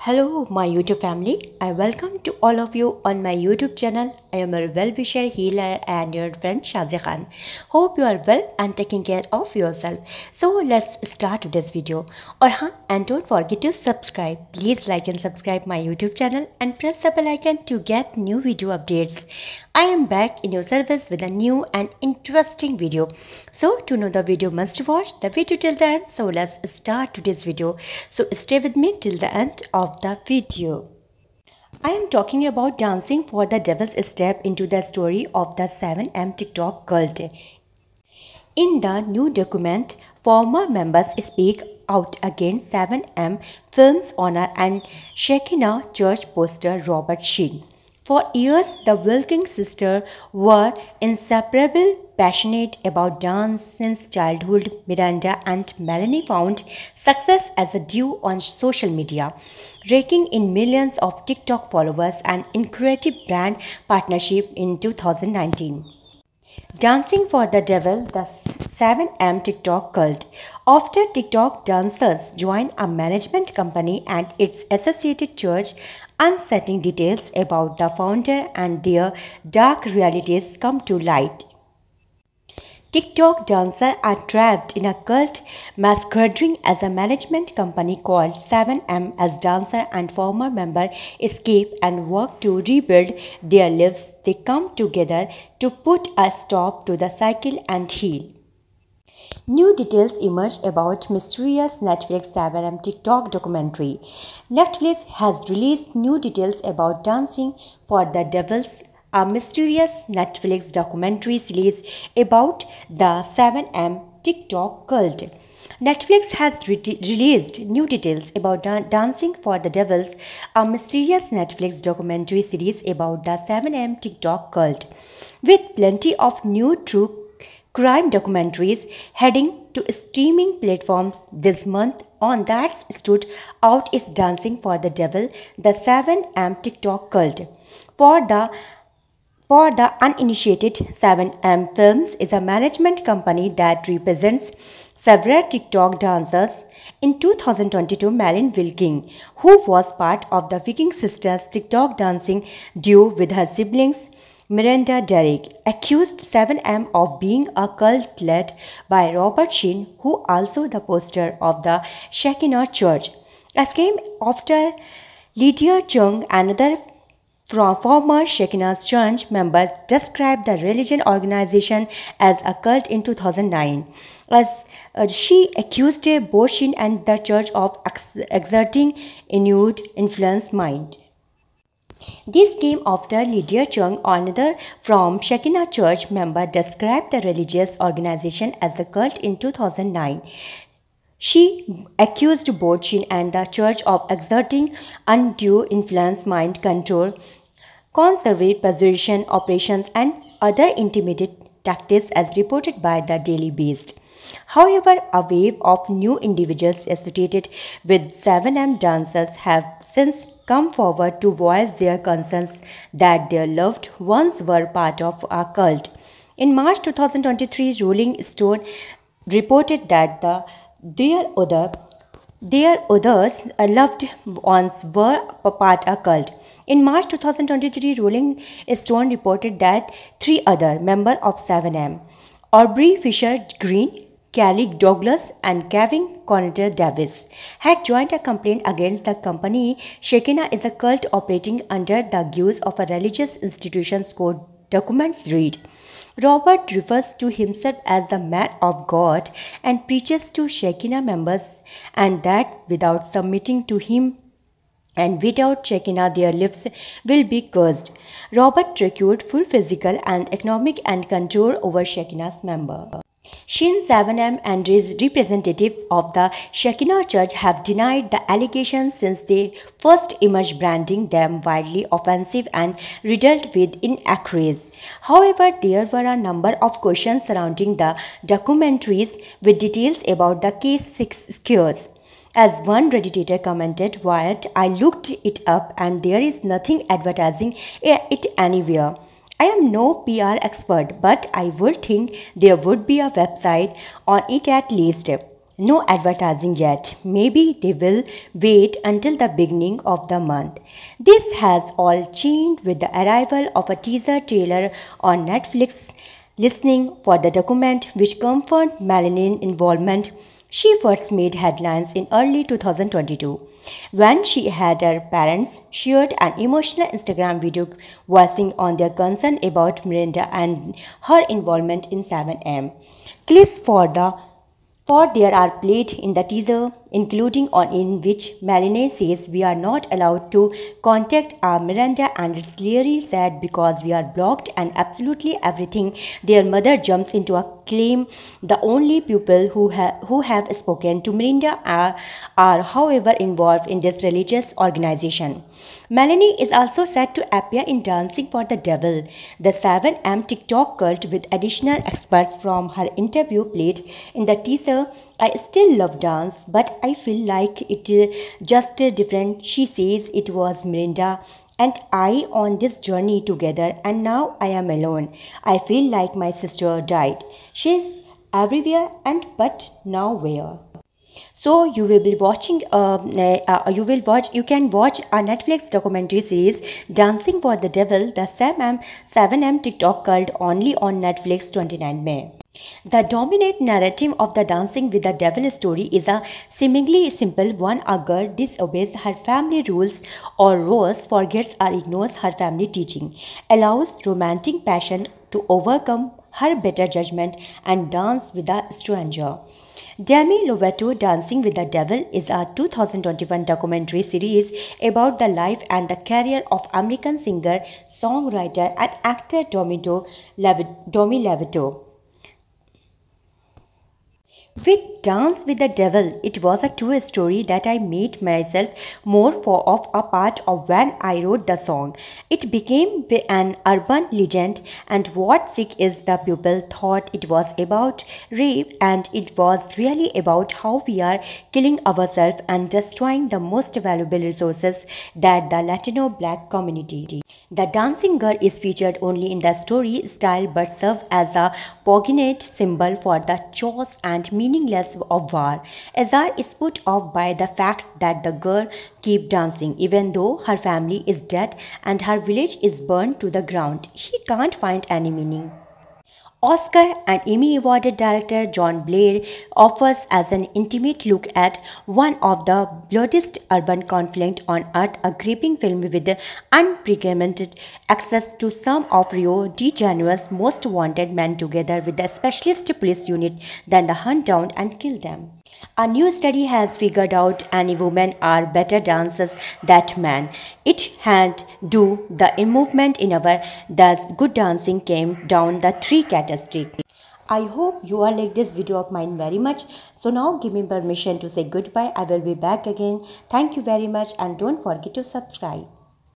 Hello, my YouTube family. I welcome to all of you on my YouTube channel. I am your well-wisher, healer, and your friend Shazia Khan. Hope you are well and taking care of yourself. So let's start today's video. And don't forget to subscribe. Please like and subscribe my YouTube channel and press the bell icon to get new video updates. I am back in your service with a new and interesting video. So to know the video, must watch the video till the end. So let's start today's video. So stay with me till the end of the video. I am talking about dancing for the devil's step into the story of the 7M TikTok cult. In the new document, former members speak out against 7M Films owner and Shekinah Church pastor Robert Sheen. For years, the Wilkins sisters were inseparable, passionate about dance since childhood. Miranda and Melanie found success as a duo on social media, raking in millions of TikTok followers and incredible brand partnership in 2019. Dancing for the Devil, the 7M TikTok cult. After TikTok dancers joined a management company and its associated church, unsettling details about the founder and their dark realities come to light. TikTok dancers are trapped in a cult masquerading as a management company called 7M as dancer and former member escape and work to rebuild their lives. They come together to put a stop to the cycle and heal. New details emerge about mysterious Netflix 7M TikTok documentary. Netflix has released new details about Dancing for the Devils, a mysterious Netflix documentary series about the 7M TikTok cult. Netflix has released new details about Dancing for the Devils, a mysterious Netflix documentary series about the 7M TikTok cult, with plenty of new true crime documentaries heading to streaming platforms this month. On that stood out is Dancing for the Devil, the 7M TikTok cult. For the uninitiated, 7M Films is a management company that represents several TikTok dancers. In 2022, Malin Wilking, who was part of the Viking Sisters TikTok dancing duo with her siblings, Miranda Derrick, accused 7M of being a cult led by Robert Sheen, who also the pastor of the Shekinah Church. As came after Lydia Chung, another former Shekinah Church member, described the religion organization as a cult in 2009, as she accused both Sheen and the church of exerting Inuit influence mind. This came after Lydia Chung, another from Shekinah Church member, described the religious organization as a cult in 2009. She accused both Sheen and the church of exerting undue influence, mind control, conservative position operations, and other intimidating tactics, as reported by the Daily Beast. However, a wave of new individuals associated with 7M dancers have since come forward to voice their concerns that their loved ones were part of a cult. In March 2023, Rolling Stone reported that their others loved ones were part of a cult. In March 2023, Rolling Stone reported that three other members of 7M, Aubrey Fisher Green, Kelly Douglas, and Kevin Conner Davis, had joined a complaint against the company. Shekinah is a cult operating under the guise of a religious institution's code. Documents read, Robert refers to himself as the man of God and preaches to Shekinah members, and that without submitting to him and without Shekinah their lives will be cursed. Robert secured full physical and economic and control over Shekinah's member. Sheen, 7M, and representative of the Shekinah Church have denied the allegations since they first emerged, branding them widely offensive and riddled with inaccuracies. However, there were a number of questions surrounding the documentaries, with details about the case scarce. As one Redditator commented, Wyatt, I looked it up and there is nothing advertising it anywhere. I am no PR expert, but I would think there would be a website on it at least. No advertising yet. Maybe they will wait until the beginning of the month. This has all changed with the arrival of a teaser trailer on Netflix. Listening for the document which confirmed Melanie's involvement. She first made headlines in early 2022 when she had her parents shared an emotional Instagram video voicing on their concern about Miranda and her involvement in 7am. Clips for there are played in the teaser, including one in which Melanie says we are not allowed to contact our Miranda and it's clearly said because we are blocked and absolutely everything. Their mother jumps into a claim the only people who have spoken to Miranda are however involved in this religious organization. Melanie is also said to appear in Dancing for the Devil, the 7am TikTok cult with additional experts from her interview played in the teaser. I still love dance, but I feel like it just different. She says it was Miranda and I on this journey together and now I am alone. I feel like my sister died. She's everywhere and but now where? So you will be watching. You can watch a Netflix documentary series Dancing for the Devil, the 7M TikTok cult only on Netflix 29 May. The dominant narrative of the Dancing with the Devil story is a seemingly simple one. A girl disobeys her family rules or Rose forgets or ignores her family teaching, allows romantic passion to overcome her better judgment and dance with a stranger. Demi Lovato Dancing with the Devil is a 2021 documentary series about the life and the career of American singer, songwriter and actor Demi Lovato. With Dance with the Devil, it was a true story that I made myself more of a part of when I wrote the song. It became an urban legend, and what sick is the people thought it was about rape, and it was really about how we are killing ourselves and destroying the most valuable resources that the Latino black community. The dancing girl is featured only in the story style but serves as a poignant symbol for the chaos and meaningless of war. Azar is put off by the fact that the girl keeps dancing even though her family is dead and her village is burned to the ground. He can't find any meaning. Oscar and Emmy awarded director John Blair offers as an intimate look at one of the bloodiest urban conflict on earth, a gripping film with unprecedented access to some of Rio de Janeiro's most wanted men together with a specialist police unit that hunt down and kill them. A new study has figured out any women are better dancers than men. It had do the movement in our thus good dancing came down the three characteristics. I hope you all like this video of mine very much. So now give me permission to say goodbye. I will be back again. Thank you very much and don't forget to subscribe.